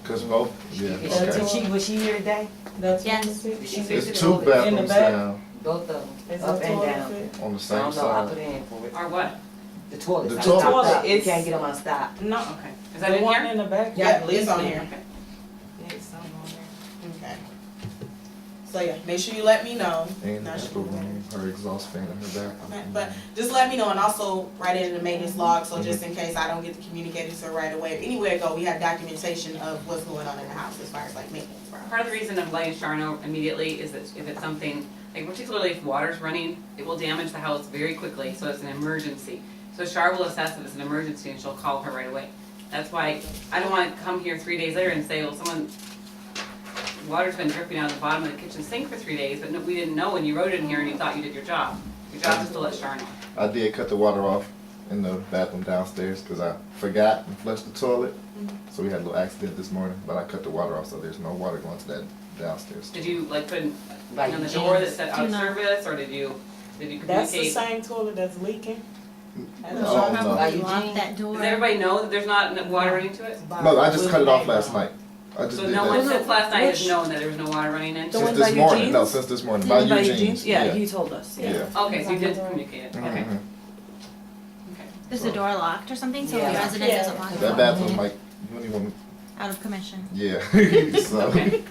Cause both, yeah, okay. Was she here today? That's Yes. It's two bathrooms back? down Both of them, Is up the and toilet down. fit? on the I same don't know, I put side. in for it. Or what? The toilet. The I toilet. stopped up. You It's- can't get on my stop. No, Okay. Is that the in one here? in the back. Yeah, it's on here. Okay. Yeah, it's something on there. Okay. So yeah, make sure you let me know. And Not the sure. room, her exhaust fan in her Okay, bathroom. but just let me know and also write it in the maintenance log, so just in case I don't get the communicator to right away. Anywhere I go, we have documentation of what's going on in the house as far as like maintenance. Part of the reason I'm letting Char know immediately is that if it's something, like particularly if water's running, it will damage the house very quickly, so it's an emergency. So Char will assess if it's an emergency and she'll call her right away. That's why I don't wanna come here 3 days later and say, well, water's been dripping out of the bottom of the kitchen sink for 3 days, but no, we didn't know when you wrote it in here and you thought you did your job. Your job is to let Char know. I did cut the water off in the bathroom downstairs because I forgot and flushed the toilet. So we had a little accident this morning, but I cut the water off so there's no water going to that downstairs. Did you like put Like on the door that jeans. said out Do of not. service, or did you That's the communicate? same toilet that's leaking? Oh, no. Probably lock that door. Does everybody know that there's not water running to it? No, I just cut it off last night. I just So did no one that. since last night has Which- known that there was no water running in? The one Since by this your morning, no, jeans? since this morning, The by one your by your jeans. Yeah, you told us, yeah. Yeah. Okay, so you did communicate it, okay. Mhm. Okay. Is the door locked or something so the Yeah. resident Yeah. doesn't lock That it? bathroom, like, you don't even, Out of commission. yeah, so. Okay.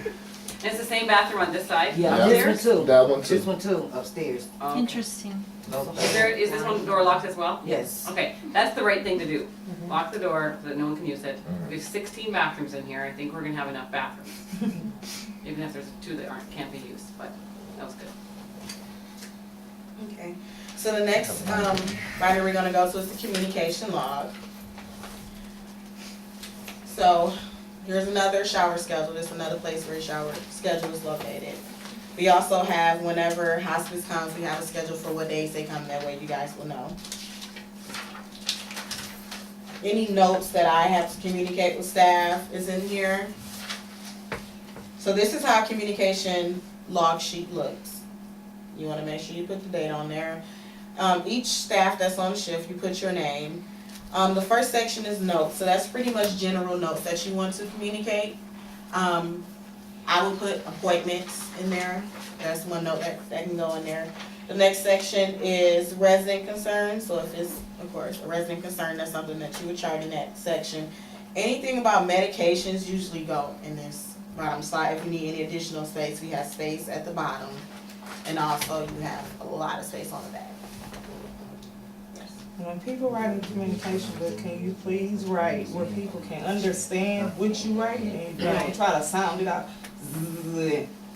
And it's the same bathroom on this side? Yeah, Yeah. this one Upstairs? too. That one This too. one too, upstairs. Oh, okay. Interesting. Is this one door locked as well? Yes. Okay, that's the right thing to do. Lock the door so that no one can use it. Mhm. We have 16 bathrooms in here, I think we're gonna have enough bathrooms. Even if there's 2 that can't be used, but that was good. Okay, so the next, writer we're gonna go to is the communication log. So, here's another shower schedule, this is another place where your shower schedule is located. We also have, whenever hospice comes, we have a schedule for what days they come, that way you guys will know. Any notes that I have to communicate with staff is in here. So this is how a communication log sheet looks. You wanna make sure you put the date on there. Each staff that's on shift, you put your name. The first section is notes, so that's pretty much general notes that you want to communicate. I will put appointments in there, that's one note that can go in there. The next section is resident concerns, so if it's, of course, a resident concern, that's something that you would chart in that section. Anything about medications usually go in this bottom slide. If you need any additional space, we have space at the bottom. And also you have a lot of space on the back. Yes. When people write in communication book, can you please write where people can understand what you write and don't try to sound it out?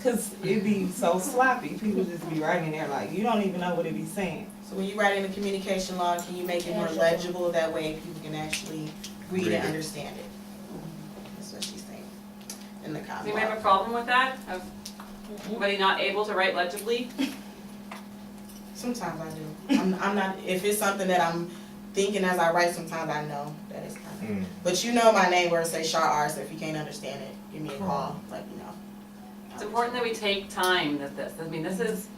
Cause it be so sloppy, people just be writing there like, you don't even know what it be saying. So when you write in the communication log, can you make it more legible? That way people can actually read and understand it. That's what she's saying in the Does comment. anybody have a problem with that? Of anybody not able to write legibly? Sometimes I do. I'm not, if it's something that I'm thinking as I write, sometimes I know that it's kind of. But you know my name where it says Char R, so if you can't understand it, give me a call, let me know. It's important that we take time with this. I mean, this is,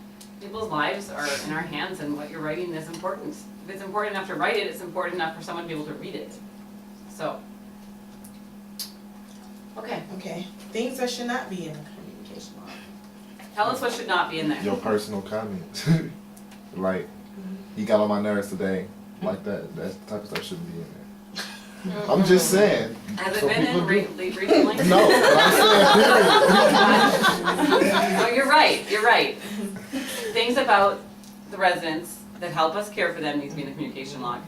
people's lives are in our hands and what you're writing is important. If it's important enough to write it, it's important enough for someone to be able to read it. So. Okay, Okay, things that should not be in the communication log. tell us what should not be in there. Your personal comments. Like, he got on my nerves today, like that type of stuff shouldn't be in there. I'm just saying. Has it so been people in do- recently? No, but I'm saying, period. No, you're right, you're right. Things about the residents that help us care for them need to be in the communication log.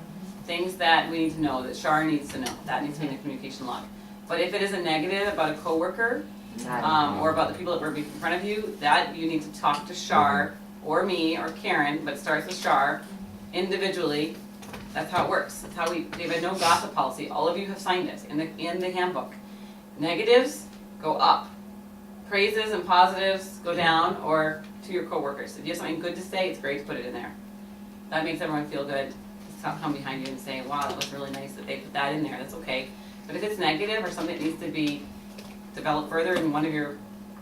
Things that we need to know, that Char needs to know, that needs to be in the communication log. But if it is a negative about a coworker, or about the people that were in front of you, that you need to talk to Char, or me, or Karen, but it starts with Char, individually. That's how it works. That's how we have a no gossip policy. All of you have signed it in the handbook. Negatives go up. Praises and positives go down, or to your coworkers. If you have something good to say, it's great to put it in there. That makes everyone feel good. Just come behind you and say, wow, that was really nice that they put that in there. That's okay. But if it's negative or something that needs to be developed further in one of your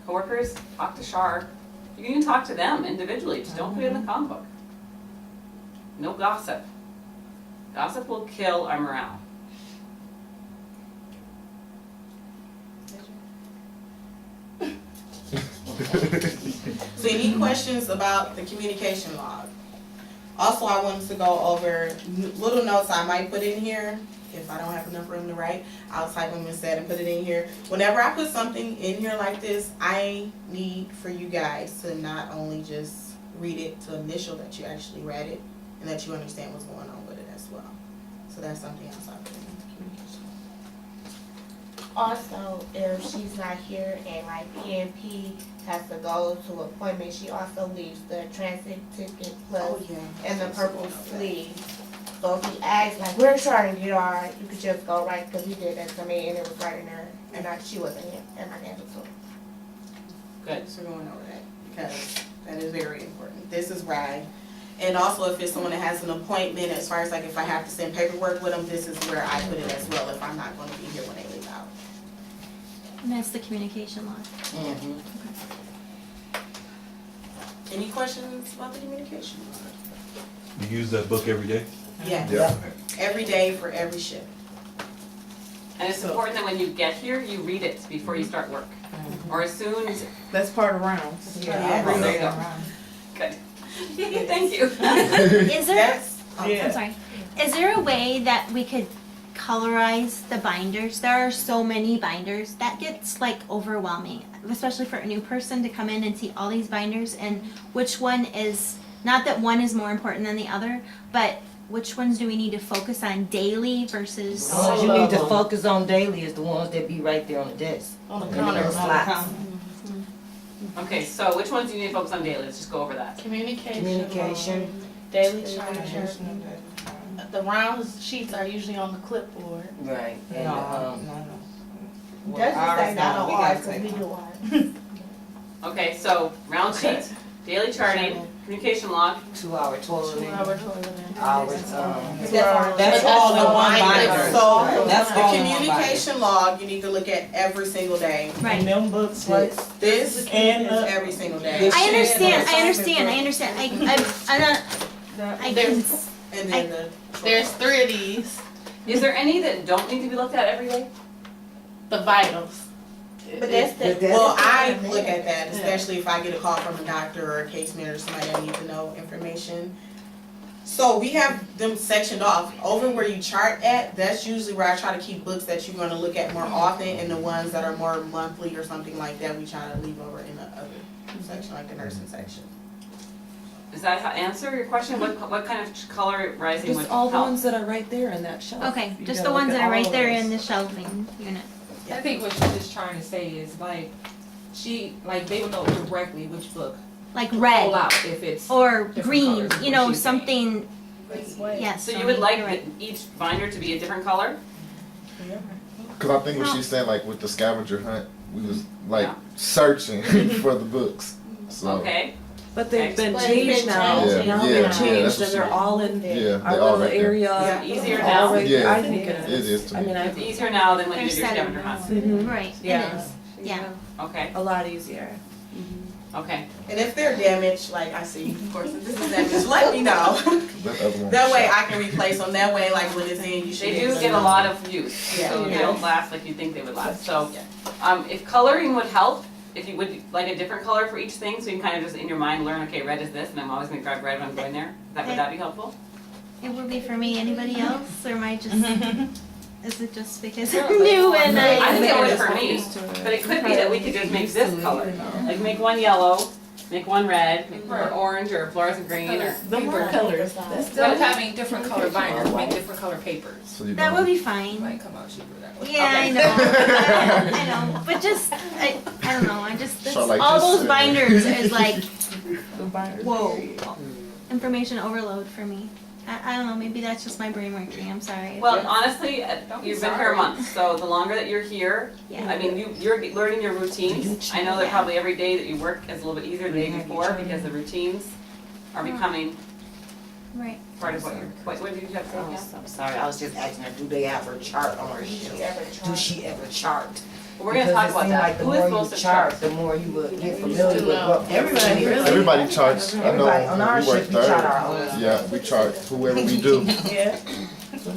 coworkers, talk to Char. You can even talk to them individually. Just don't put it in the comm book. No gossip. Gossip will kill our morale. So any questions about the communication log? Also, I wanted to go over little notes I might put in here. If I don't have enough room to write, I'll type them instead and put it in here. Whenever I put something in here like this, I need for you guys to not only just read it, to initial that you actually read it, and that you understand what's going on with it as well. So that's something else I put in communication. Also, if she's not here and like PNP has to go to appointment, she also leaves the transit ticket plus yeah. and the purple sleeve. So if he asks like, where's Charlie, you could just go right, cause he did that to me and it was right in there, and she wasn't here, and I gave it to her. Good. So we're going over that because that is very important. This is why, and also if it's someone that has an appointment, as far as like if I have to send paperwork with them, this is where I put it as well if I'm not going to be here when they leave out. And that's the communication log. Mm-hmm. Any questions about the communication? You use that book every day? Yeah, Yeah. every day for every shift. And it's important that when you get here, you read it before you start work. Or as soon as, That's part of rounds. Yeah. I read There you that go. around. good. Thank you. Is there, That's, Yeah. I'm sorry, is there a way that we could colorize the binders? There are so many binders, that gets like overwhelming, especially for a new person to come in and see all these binders and which one is, not that one is more important than the other, but which ones do we need to focus on daily versus? The ones you need to focus on daily is the ones that be right there on the desk. On the And counter. the slots. Okay, so which ones do you need to focus on daily? Let's just go over that. Communication. Daily charger. Communication and The round sheets are usually on the clipboard. Right. And, no. That's just like not on we ours, gotta cause take we do ours. Okay, so round sheets, daily charting, communication log. 2-hour toilet. 2-hour toilet. Hours, That's all in one binder. So That's the all in one binder. communication log, you need to look at every single day. Right. And them books, like, This And is the- every single day. I understand, I'm not, I can, And then the. There's 3 of these, Is there any that don't need to be looked at every day? the vitals. But that's the. Well, I look at that, especially if I get a call from a doctor or a case manager, or somebody that needs to know information. So we have them sectioned off. Over where you chart at, that's usually where I try to keep books that you're gonna look at more often, and the ones that are more monthly or something like that, we try to leave over in the other section, like the nursing section. Does that answer your question? What kind of color rising would Just all the help? ones that are right there in that shelf. okay, You just gotta the ones look that at are right all there those. in the shelving unit. I think what she's just trying to say is like, they will know directly which book Like to red pull out if it's. or different green, colors is you what know, she's saying. something, yes. So you would like you're right. each binder to be a different color? Cause I think what she's saying, like with the scavenger hunt, we was like Yeah. searching for the books. So Okay, But they've been But it's changed been now. changed. Now Yeah, they're yeah, changed that's and they're what all in yeah, our they all little right there. area. easier all now. right- Yeah. I think it It is. is to I me. mean, it's easier now than when you There's did your 7 scavenger hunt. Mhm. Right, it Yeah. is, yeah. Okay, A lot easier. okay. And if they're damaged, like I see, of course, if this is damaged, let me know. That other one. That was way shot. I can replace them, that way like when it's in, you should. They be do able to get a know. lot of use, so they Yeah. don't last like you think they would last. So, if coloring would help, if you would like a different color for each thing, so you can kind of just in your mind learn, okay, red is this, and I'm always gonna grab red when I'm going there. Would that be helpful? It would be for me, anybody else, or am I just, is it just because I'm new and I think it I? would for me, but it could be that we could just make this color, like make one yellow, make one red, make or orange, or fluorescent green, or. The more colors. That's Instead of having different color binders, make different color papers. So you That know. would be fine. Might come out cheaper that way. Yeah, I know, I know, but just, I don't know, I just, So like all this, those binders is like, The binders. whoa, information overload for me. I don't know, maybe that's just my brain working, I'm sorry. Well, honestly, Don't be you've been here a sorry. month, so the longer that you're here, Yeah. I mean, you're learning your routines. I know that probably every day that you work is a little bit easier than the day before, because the routines are becoming Right. part of what did you have to say? Kat? I'm sorry, I was just asking her, do they have her chart on her shelf? Do she ever chart? We're gonna talk about that. Because it seems like the Who is more supposed you to chart, chart? the more you would get familiar with what. Everybody, really. Everybody charts. I know Everybody, on our when we work shift, we chart third. our own. Yeah, we chart whoever we do. Yeah.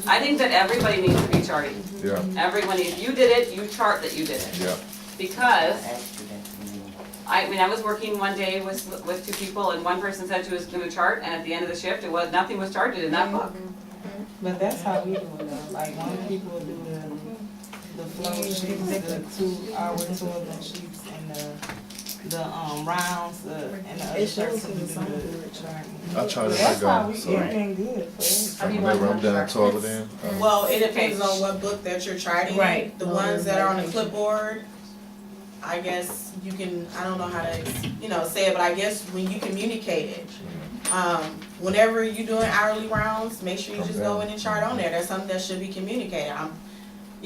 I think that everybody needs to be charting. Yeah, Everyone, if you did it, you chart that you did it. yeah. Because I asked you that. I mean, I was working one day with two people and one person said she was gonna chart and at the end of the shift, nothing was charted in that book. But that's how we do it though, like when people do the flow sheets, the 2 hour toilet sheets and the rounds, and the other It shows person in do the song. the charting. I try to That's how we, figure it's so been good for us. How do you whenever want I'm to done chart? toilet in. Well, it depends on what book that you're charting. Right. The ones that are on the clipboard, I guess you can, I don't know how to, say it, but I guess when you communicate it, whenever you're doing hourly rounds, make sure you just go in and chart on there. That's something that should be communicated.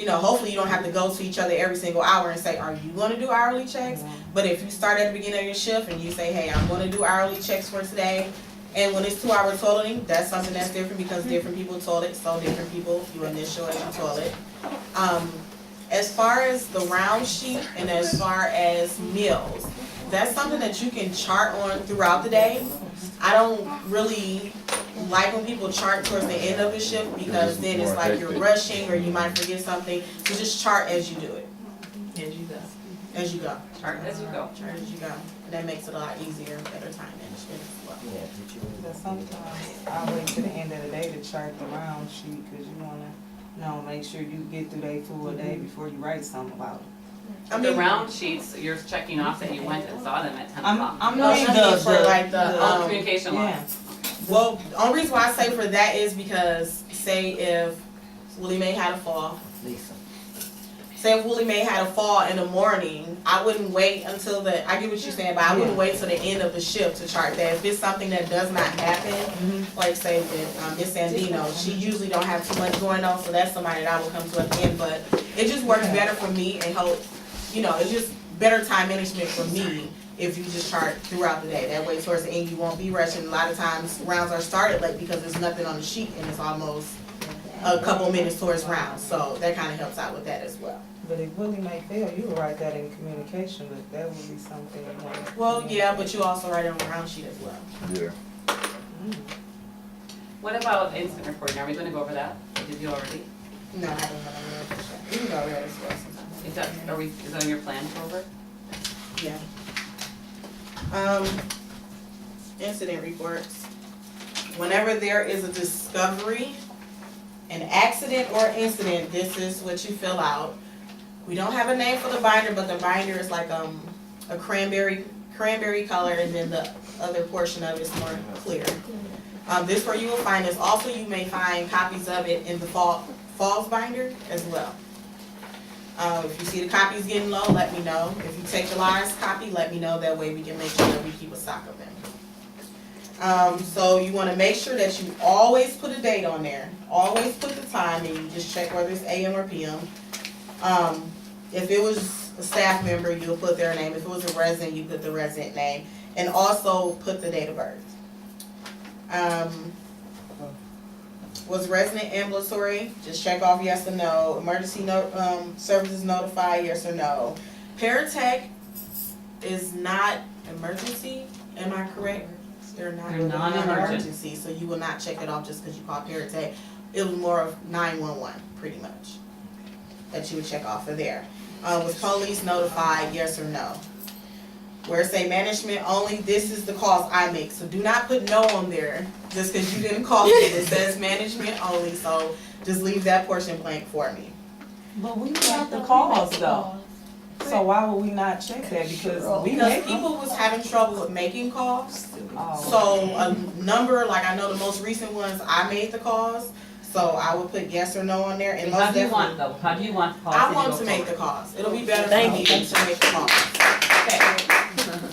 Hopefully you don't have to go to each other every single hour and say, are you gonna do hourly checks? But if you start at the beginning of your shift and you say, hey, I'm gonna do hourly checks for today, and when it's 2 hour toileting, that's something that's different because different people toilet, so different people, you initial as you toilet. As far as the round sheet and as far as meals, that's something that you can chart on throughout the day. I don't really like when people chart towards the end of the shift because then it's like you're rushing or you might forget something. So just chart as you do it, As you go. as you go. Chart as you go. Chart as you go. And that makes it a lot easier, better time management as well. But sometimes I wait to the end of the day to chart the round sheet, cause you wanna, make sure you get through their full day before you write something about it. The round sheets, you're checking off that you went and saw them at 10 o'clock. I'm No, meaning something for like Oh, the, communication yeah. logs. well, the only reason why I say for that is because say if Willie Mae had a fall, say if Willie Mae had a fall in the morning, I wouldn't wait until I get what you're saying, but I wouldn't wait till the end of the shift to chart that. If it's something that does not happen, like say with Miss Sandino, she usually don't have too much going on, so that's somebody that I will come to at the end, but it just works better for me and help, it's just better time management for me if you just chart throughout the day. That way towards the end you won't be rushing. A lot of times rounds are started late because there's nothing on the sheet and it's almost a couple minutes towards rounds, so that kind of helps out with that as well. But if Willie may fail, you would write that in communication, but that would be something you want. Well, yeah, but you also write it on the round sheet as well. Yeah. What about incident reporting? Are we gonna go over that? Did you already? No, I don't have any other. You can go over that as well sometimes. Is that on your plan to go over? Yeah. Incident reports. Whenever there is a discovery, an accident or incident, this is what you fill out. We don't have a name for the binder, but the binder is like a cranberry color, and then the other portion of it is more clear. This where you will find this. Also, you may find copies of it in the Falls binder as well. If you see the copies getting low, let me know. If you take the last copy, let me know. That way we can make sure that we keep a stock of them. So you want to make sure that you always put a date on there. Always put the time, and you just check whether it's AM or PM. If it was a staff member, you'll put their name. If it was a resident, you put the resident name. And also put the date of birth. Was resident ambulatory? Just check off yes or no. Emergency services notified, yes or no. Paratech is not emergency, am I correct? They're non-emergency, so you will not check it off just because you call Paratech. It was more of 911, pretty much, that you would check off of there. Was police notified, yes or no? Where it say management only, this is the calls I make, so do not put no on there just because you didn't call it. It says management only, so just leave that portion blank for me. But we got the calls though, so why would we not check that? Because we Because make them. people was having trouble with making calls, Oh. so a number, like I know the most recent ones, I made the calls, so I would put yes or no on there, and How most do you definitely. want though? How do you want the policy I want go to make the forward? calls, it'll be better for Thank me you. to make the calls. Okay.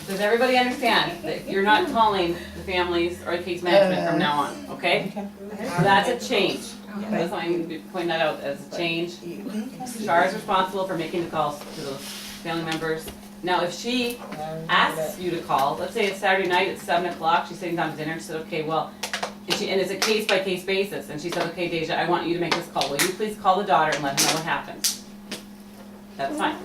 Does everybody understand that you're not calling the families or the case management from now on, okay? So that's a change. That's why I'm pointing that out as a change. Shar is responsible for making the calls to those family members. Now, if she asks you to call, let's say it's Saturday night at 7 o'clock, she's sitting down to dinner, she said, okay, well, and it's a case by case basis, and she said, okay, Deja, I want you to make this call. Will you please call the daughter and let her know what happens? That's fine.